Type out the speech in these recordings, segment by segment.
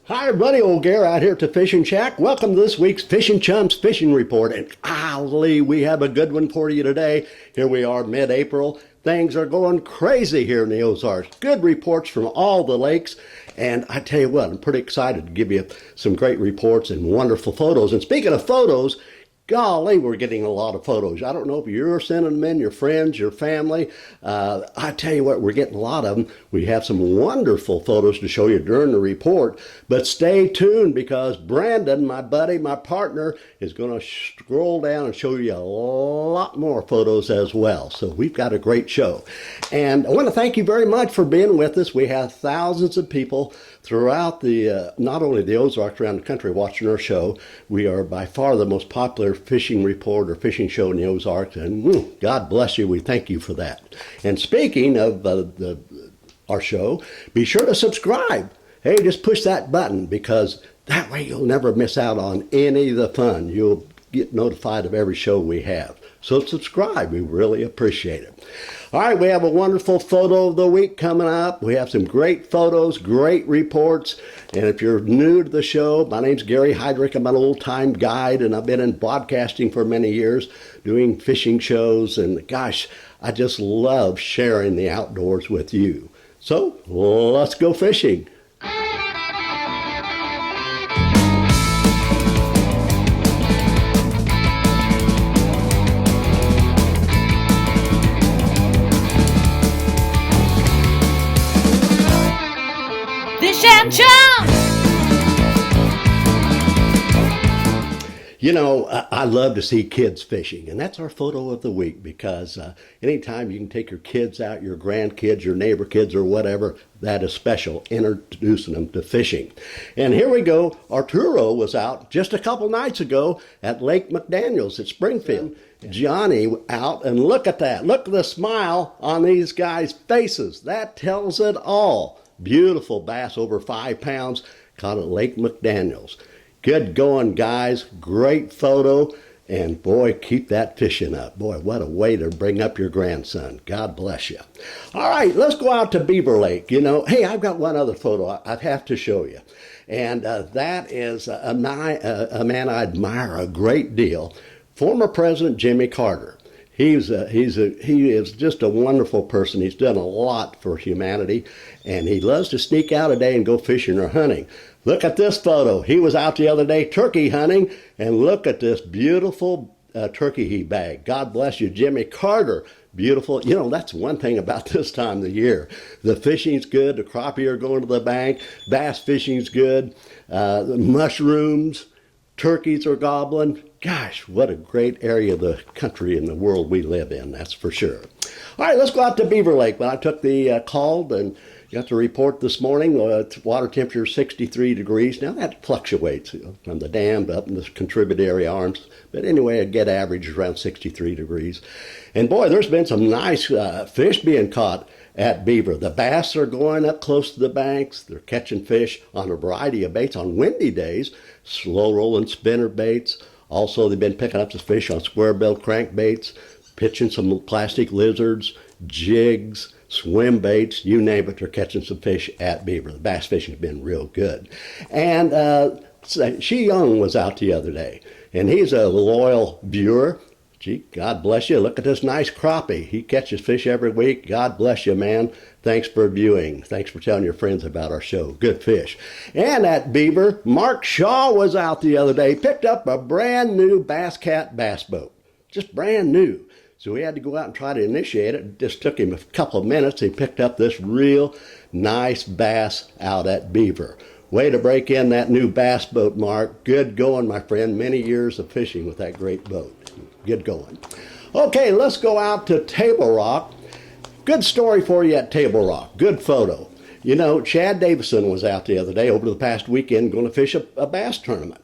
Hi everybody, old Gare out here at the Fishing Shack. Welcome to this week's Fishing Chums Fishing Report. And golly, we have a good one for you today. Here we are mid-April. Things are going crazy here in the Ozarks. Good reports from all the lakes. And I tell you what, I'm pretty excited to give you some great reports and wonderful photos. And speaking of photos, golly, we're getting a lot of photos. I don't know if you're sending them in, your friends, your family. I tell you what, we're getting a lot of them. We have some wonderful photos to show you during the report. But stay tuned because Brandon, my buddy, my partner, is going to scroll down and show you a lot more photos as well. So we've got a great show. And I want to thank you very much for being with us. We have thousands of people throughout the, not only the Ozarks, around the country watching our show. We are by far the most popular fishing report or fishing show in the Ozarks, and God bless you. We thank you for that. And speaking of our show, be sure to subscribe. Hey, just push that button because that way you'll never miss out on any of the fun. You'll get notified of every show we have. So subscribe. We really appreciate it. All right, we have a wonderful photo of the week coming up. We have some great photos, great reports. And if you're new to the show, my name's Gary Heidrich. I'm an old-time guide, and I've been in broadcasting for many years, doing fishing shows. And gosh, I just love sharing the outdoors with you. So let's go fishing. Chums! You know, I love to see kids fishing, and that's our photo of the week because anytime you can take your kids out, your grandkids, your neighbor kids, or whatever, that is special, introducing them to fishing. And here we go. Arturo was out just a couple nights ago at Lake McDaniels at Springfield. Johnny out, and look at that. Look at the smile on these guys' faces. That tells it all. Beautiful bass over 5 pounds caught at Lake McDaniels. Good going, guys. Great photo. And boy, keep that fishing up. Boy, what a way to bring up your grandson. God bless you. All right, let's go out to Beaver Lake. You know, hey, I've got one other photo I have to show you. And that is a man I admire a great deal. Former President Jimmy Carter. He is just a wonderful person. He's done a lot for humanity, and he loves to sneak out a day and go fishing or hunting. Look at this photo. He was out the other day turkey hunting, and look at this beautiful turkey he bagged. God bless you, Jimmy Carter. Beautiful. You know, that's one thing about this time of the year. The fishing's good. The crappie are going to the bank. Bass fishing's good. The mushrooms, turkeys are gobbling. Gosh, what a great area of the country and the world we live in, that's for sure. All right, let's go out to Beaver Lake. When I took the call and got the report this morning, water temperature 63 degrees. Now that fluctuates from the dam up in the contributory arms. But anyway, a good average is around 63 degrees. And boy, there's been some nice fish being caught at Beaver. The bass are going up close to the banks. They're catching fish on a variety of baits on windy days, slow rolling spinner baits. Also, they've been picking up some fish on square-bill crankbaits, pitching some plastic lizards, jigs, swim baits, you name it, they're catching some fish at Beaver. The bass fishing has been real good. And Shi Young was out the other day, and he's a loyal viewer. Gee, God bless you. Look at this nice crappie. He catches fish every week. God bless you, man. Thanks for viewing. Thanks for telling your friends about our show. Good fish. And at Beaver, Mark Shaw was out the other day. Picked up a brand new Bass Cat bass boat. Just brand new. So he had to go out and try to initiate it. It just took him a couple of minutes. He picked up this real nice bass out at Beaver. Way to break in that new bass boat, Mark. Good going, my friend. Many years of fishing with that great boat. Good going. Okay, let's go out to Table Rock. Good story for you at Table Rock. Good photo. You know, Chad Davison was out the other day, over the past weekend, going to fish a bass tournament.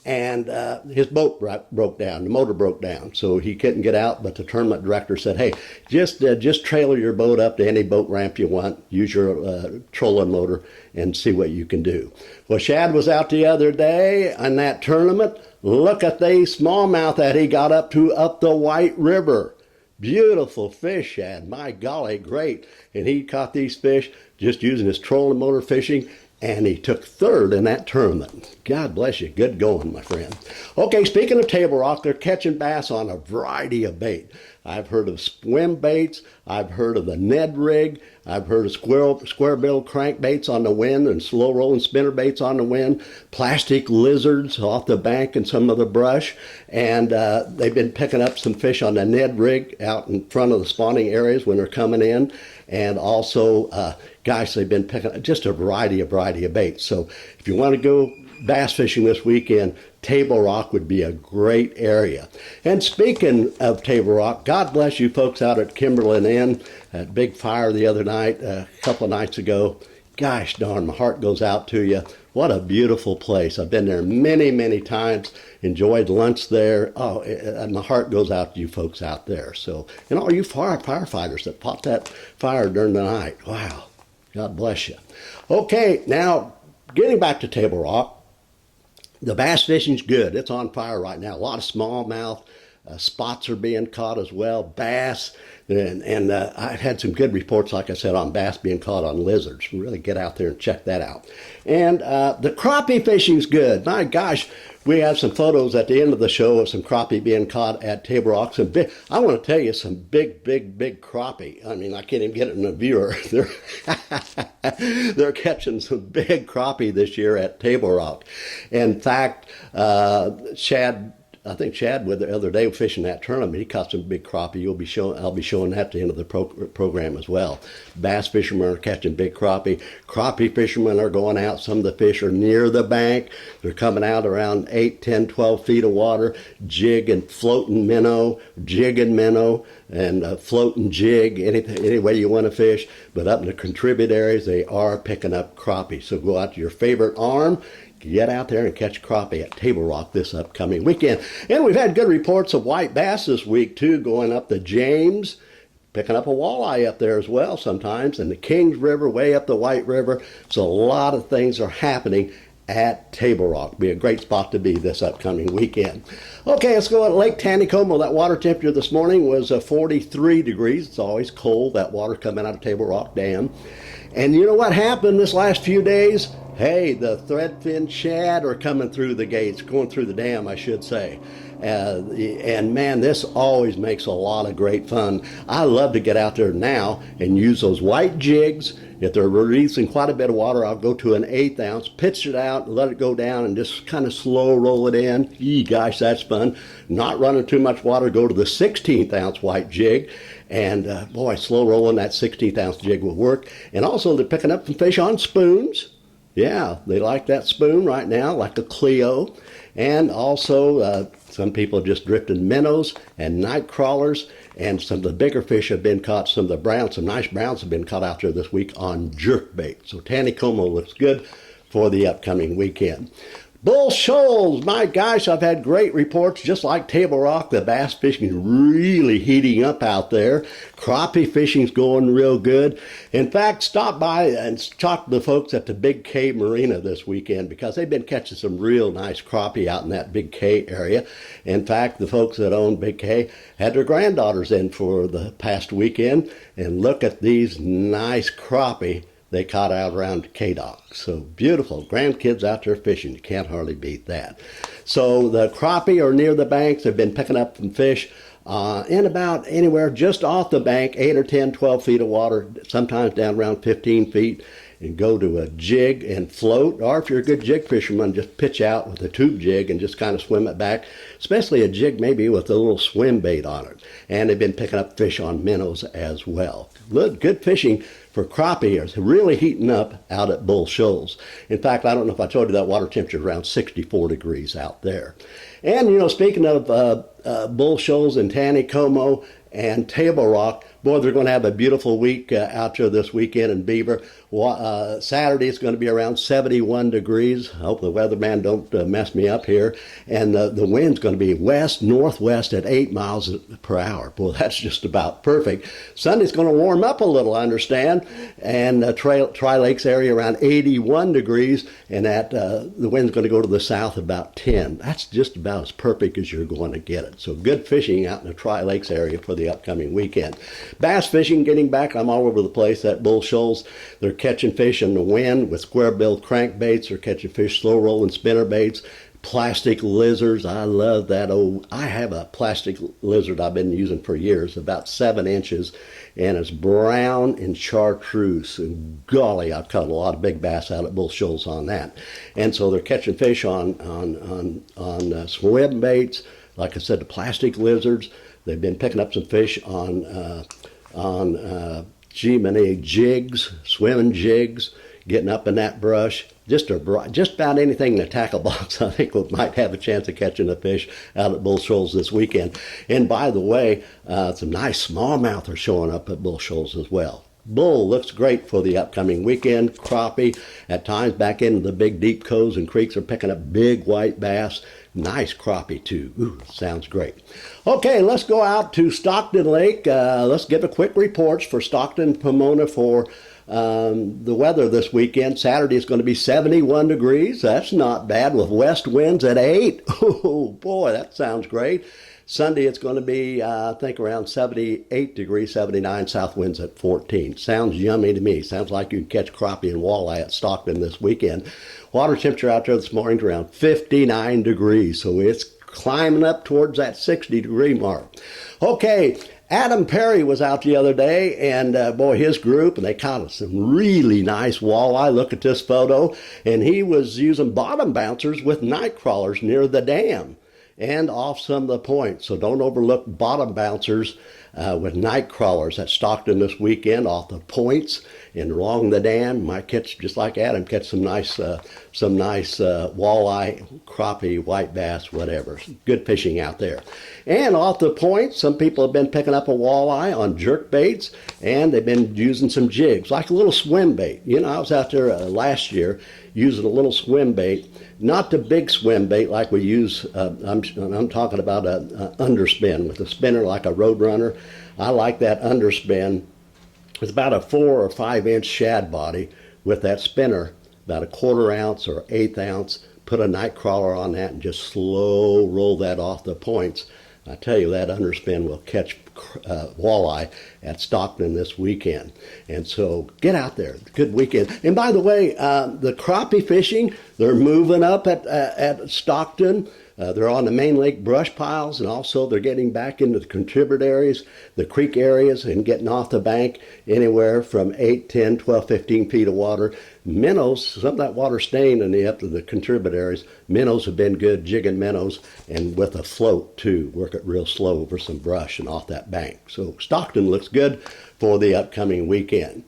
And his boat broke down. The motor broke down, so he couldn't get out. But the tournament director said, hey, just trailer your boat up to any boat ramp you want. Use your trolling motor and see what you can do. Well, Shad was out the other day in that tournament. Look at the smallmouth that he got up the White River. Beautiful fish, Shad. My golly, great. And he caught these fish just using his trolling motor fishing. and he took third in that tournament. God bless you. Good going, my friend. Okay, speaking of Table Rock, they're catching bass on a variety of bait. I've heard of swim baits. I've heard of the Ned rig. I've heard of square bill crankbaits on the wind and slow rolling spinner baits on the wind, plastic lizards off the bank and some of the brush. And they've been picking up some fish on the Ned rig out in front of the spawning areas when they're coming in. And also, gosh, they've been picking up just a variety of baits. So if you want to go bass fishing this weekend, Table Rock would be a great area. And speaking of Table Rock, God bless you folks out at Kimberlin Inn. That big fire the other night, a couple of nights ago. Gosh darn, my heart goes out to you. What a beautiful place. I've been there many, many times. Enjoyed lunch there. Oh, and my heart goes out to you folks out there. So, and all you firefighters that fought that fire during the night. Wow. God bless you. Okay, now getting back to Table Rock. The bass fishing's good. It's on fire right now. A lot of smallmouth spots are being caught as well. Bass, and I've had some good reports, like I said, on bass being caught on lizards. Really get out there and check that out. And the crappie fishing's good. My gosh, we have some photos at the end of the show of some crappie being caught at Table Rock. Some big, I want to tell you, some big crappie. I mean, I can't even get it in the viewer. They're catching some big crappie this year at Table Rock. In fact, I think Chad the other day fishing that tournament, he caught some big crappie. I'll be showing that at the end of the program as well. Bass fishermen are catching big crappie. Crappie fishermen are going out. Some of the fish are near the bank. They're coming out around 8, 10, 12 feet of water, jig and floating minnow, jig and minnow, and floating jig, any way you want to fish. But up in the contribute areas, they are picking up crappie. So go out to your favorite arm, get out there and catch crappie at Table Rock this upcoming weekend. And we've had good reports of white bass this week, too, going up the James, picking up a walleye up there as well sometimes, and the Kings River, way up the White River. So a lot of things are happening at Table Rock. Be a great spot to be this upcoming weekend. Okay, let's go at Lake Taneycomo. That water temperature this morning was 43 degrees. It's always cold, that water coming out of Table Rock Dam. And you know what happened this last few days? Hey, the threadfin shad are coming through the gates, going through the dam, I should say. And man, this always makes a lot of great fun. I love to get out there now and use those white jigs. If they're releasing quite a bit of water, I'll go to an 1/8 ounce, pitch it out, let it go down, and just kind of slow roll it in. Gosh, that's fun. Not running too much water, go to the 16th ounce white jig. And boy, slow rolling that 16th ounce jig will work. And also, they're picking up some fish on spoons. Yeah, they like that spoon right now, like a Clio. And also, some people have just drifted minnows and night crawlers. And some of the bigger fish have been caught. Some of the browns, some nice browns have been caught out there this week on jerkbait. So Taneycomo looks good for the upcoming weekend. Bull Shoals, my gosh, I've had great reports. Just like Table Rock, the bass fishing is really heating up out there. Crappie fishing's going real good. In fact, stop by and talk to the folks at the Big K Marina this weekend, because they've been catching some real nice crappie out in that Big K area. In fact, the folks that own Big K had their granddaughters in for the past weekend, and look at these nice crappie they caught out around K-Dock. So beautiful. Grandkids out there fishing. You can't hardly beat that. So the crappie are near the banks. They've been picking up some fish in about anywhere just off the bank, 8 or 10, 12 feet of water, sometimes down around 15 feet, and go to a jig and float. Or if you're a good jig fisherman, just pitch out with a tube jig and just kind of swim it back, especially a jig maybe with a little swim bait on it. And they've been picking up fish on minnows as well. Good fishing for crappie is really heating up out at Bull Shoals. In fact, I don't know if I told you that water temperature is around 64 degrees out there. And, you know, speaking of Bull Shoals and Taneycomo and Table Rock, boy, they're going to have a beautiful week out there this weekend in Beaver. Saturday is going to be around 71 degrees. I hope the weatherman don't mess me up here. And the wind's going to be west-northwest at 8 miles per hour. Boy, that's just about perfect. Sunday's going to warm up a little, I understand. And Tri-Lakes area around 81 degrees. And the wind's going to go to the south about 10. That's just about as perfect as you're going to get it. So good fishing out in the Tri-Lakes area for the upcoming weekend. Bass fishing getting back. I'm all over the place at Bull Shoals. They're catching fish in the wind with square-billed crankbaits. They're catching fish slow-rolling spinner baits. Plastic lizards, I love that. Oh, I have a plastic lizard I've been using for years, about 7 inches, and it's brown and chartreuse. And golly, I've caught a lot of big bass out at Bull Shoals on that. And so they're catching fish on swim baits. Like I said, the plastic lizards. They've been picking up some fish on jigs, swimming jigs, getting up in that brush. Just about anything in the tackle box, I think we might have a chance of catching a fish out at Bull Shoals this weekend. And by the way, some nice smallmouth are showing up at Bull Shoals as well. Bull looks great for the upcoming weekend. Crappie, at times back into the big deep coves and creeks, are picking up big white bass. Nice crappie too. Ooh, sounds great. Okay, let's go out to Stockton Lake. Let's give a quick reports for Stockton, Pomona for the weather this weekend. Saturday is going to be 71 degrees. That's not bad, with west winds at 8. Oh boy, that sounds great. Sunday it's going to be, I think, around 78 degrees, 79, south winds at 14. Sounds yummy to me. Sounds like you can catch crappie and walleye at Stockton this weekend. Water temperature out there this morning is around 59 degrees, so it's climbing up towards that 60-degree mark. Okay, Adam Perry was out the other day, and boy, his group, and they caught some really nice walleye. Look at this photo. And he was using bottom bouncers with night crawlers near the dam and off some of the points. So don't overlook bottom bouncers with night crawlers at Stockton this weekend off the points and along the dam. Might catch, just like Adam, catch some nice walleye, crappie, white bass, whatever. Good fishing out there. And off the points, some people have been picking up a walleye on jerk baits, and they've been using some jigs, like a little swim bait. You know, I was out there last year using a little swim bait, not the big swim bait like we use. I'm talking about an underspin with a spinner like a Roadrunner. I like that underspin. It's about a 4 or 5 inch shad body with that spinner, about a 1/4 ounce or 1/8 ounce. Put a night crawler on that and just slow roll that off the points. I tell you, that underspin will catch walleye at Stockton this weekend. And so get out there. Good weekend. And by the way, the crappie fishing, they're moving up at Stockton. They're on the main lake brush piles, and also they're getting back into the contributaries, the creek areas, and getting off the bank anywhere from 8, 10, 12, 15 feet of water. Minnows, some of that water staying in up to the contributaries. Minnows have been good, jigging minnows, and with a float too. Work it real slow over some brush and off that bank. So Stockton looks good for the upcoming weekend.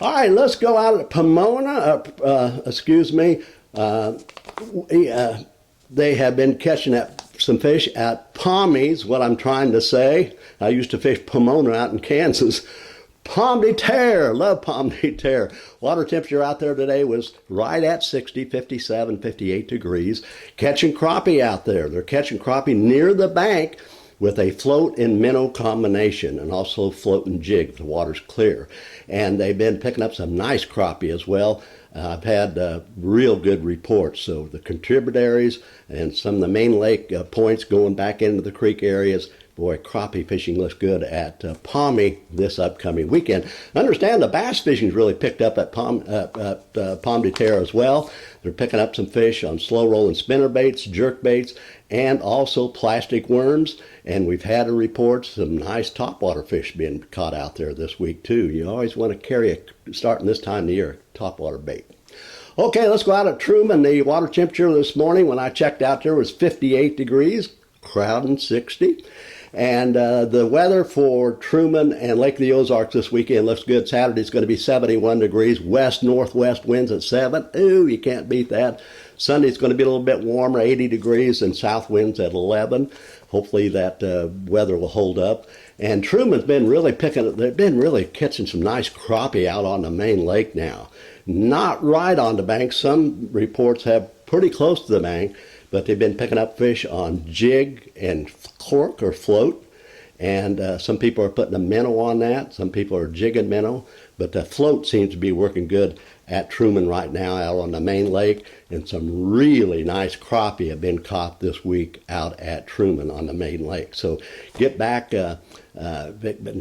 All right, let's go out at Pomona. They have been catching some fish at Pommies, what I'm trying to say. I used to fish Pomona out in Kansas. Pomme de Terre, love Pomme de Terre. Water temperature out there today was right at 60, 57, 58 degrees. Catching crappie out there. They're catching crappie near the bank with a float and minnow combination, and also float and jig if the water's clear. And they've been picking up some nice crappie as well. I've had real good reports. So the contributaries and some of the main lake points going back into the creek areas. Boy, crappie fishing looks good at Pommy this upcoming weekend. I understand the bass fishing's really picked up at Pomme de Terre as well. They're picking up some fish on slow rolling spinner baits, jerk baits, and also plastic worms. And we've had a report some nice topwater fish being caught out there this week too. You always want to carry starting this time of the year, topwater bait. Okay, let's go out at Truman. The water temperature this morning when I checked out there was 58 degrees, crowding 60. And the weather for Truman and Lake of the Ozarks this weekend looks good. Saturday's going to be 71 degrees, west-northwest winds at 7. Ooh, you can't beat that. Sunday's going to be a little bit warmer, 80 degrees, and south winds at 11. Hopefully that weather will hold up. And Truman's been really they've been really catching some nice crappie out on the main lake now. Not right on the bank. Some reports have pretty close to the bank, but they've been picking up fish on jig and cork or float. And some people are putting a minnow on that. Some people are jigging minnow. But the float seems to be working good at Truman right now out on the main lake. And some really nice crappie have been caught this week out at Truman on the main lake. So get back the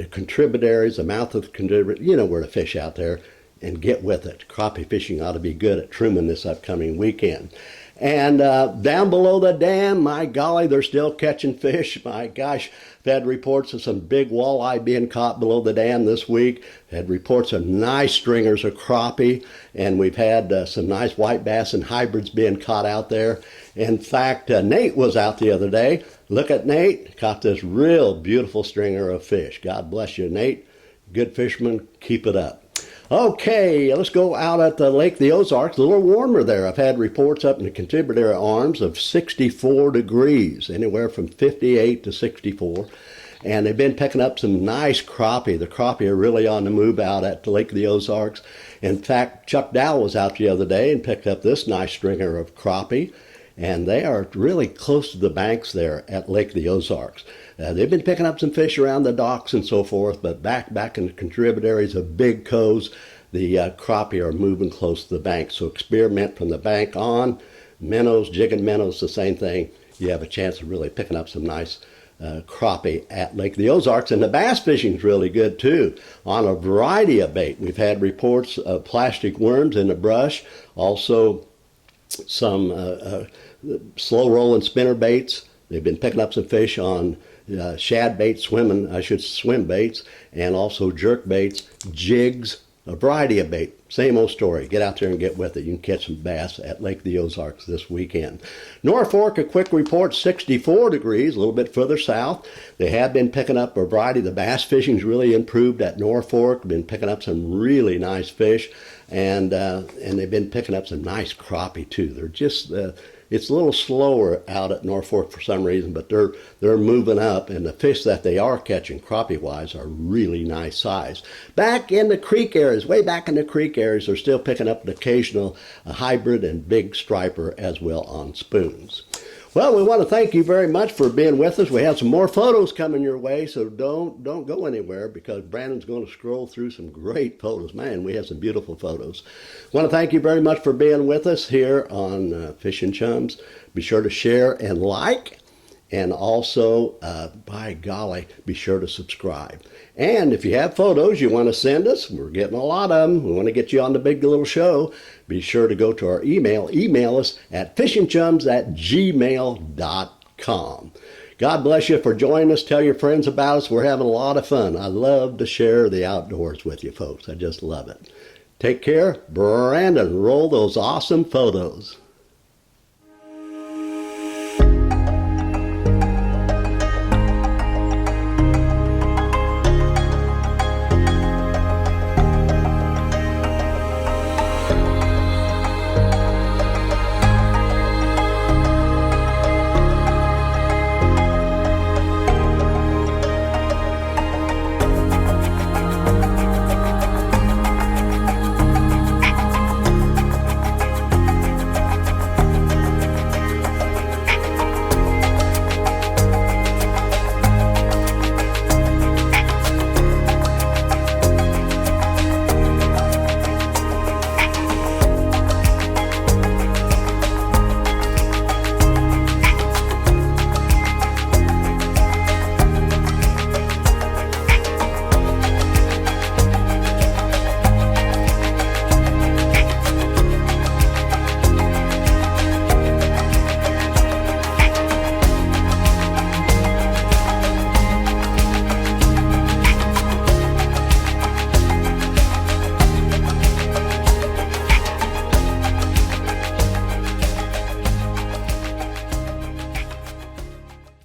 contributaries, the mouth of the contributor. You know where to fish out there. and get with it. Crappie fishing ought to be good at Truman this upcoming weekend. And down below the dam, my golly, they're still catching fish. My gosh, I've had reports of some big walleye being caught below the dam this week. Had reports of nice stringers of crappie, and we've had some nice white bass and hybrids being caught out there. In fact, Nate was out the other day. Look at Nate, caught this real beautiful stringer of fish. God bless you, Nate. Good fisherman, keep it up. Okay, let's go out at the Lake the Ozarks. A little warmer there. I've had reports up in the contributory arms of 64 degrees, anywhere from 58 to 64. And they've been picking up some nice crappie. The crappie are really on the move out at the Lake the Ozarks. In fact, Chuck Dow was out the other day and picked up this nice stringer of crappie. And they are really close to the banks there at Lake the Ozarks. They've been picking up some fish around the docks and so forth, but back in the contributories of big coves, the crappie are moving close to the bank. So experiment from the bank on. Minnows, jigging minnows, the same thing. You have a chance of really picking up some nice crappie at Lake the Ozarks. And the bass fishing is really good too, on a variety of bait. We've had reports of plastic worms in the brush, also some slow rolling spinner baits. They've been picking up some fish on shad baits, swim baits, and also jerk baits, jigs, a variety of bait. Same old story. Get out there and get with it. You can catch some bass at Lake the Ozarks this weekend. Norfolk, a quick report, 64 degrees, a little bit further south. They have been picking up a variety. The bass fishing's really improved at Norfolk. Been picking up some really nice fish, and they've been picking up some nice crappie too. They're just it's a little slower out at Norfolk for some reason, but they're moving up, and the fish that they are catching crappie-wise are really nice size. Back in the creek areas, way back in the creek areas, they're still picking up an occasional hybrid and big striper as well on spoons. Well, we want to thank you very much for being with us. We have some more photos coming your way, so don't go anywhere, because Brandon's going to scroll through some great photos. Man, we have some beautiful photos. I want to thank you very much for being with us here on Fishing Chums. Be sure to share and like, and also, by golly, be sure to subscribe. And if you have photos you want to send us, we're getting a lot of them. We want to get you on the big little show. Be sure to go to our email. Email us at fishingchums@gmail.com. God bless you for joining us. Tell your friends about us. We're having a lot of fun. I love to share the outdoors with you folks. I just love it. Take care. Brandon, roll those awesome photos.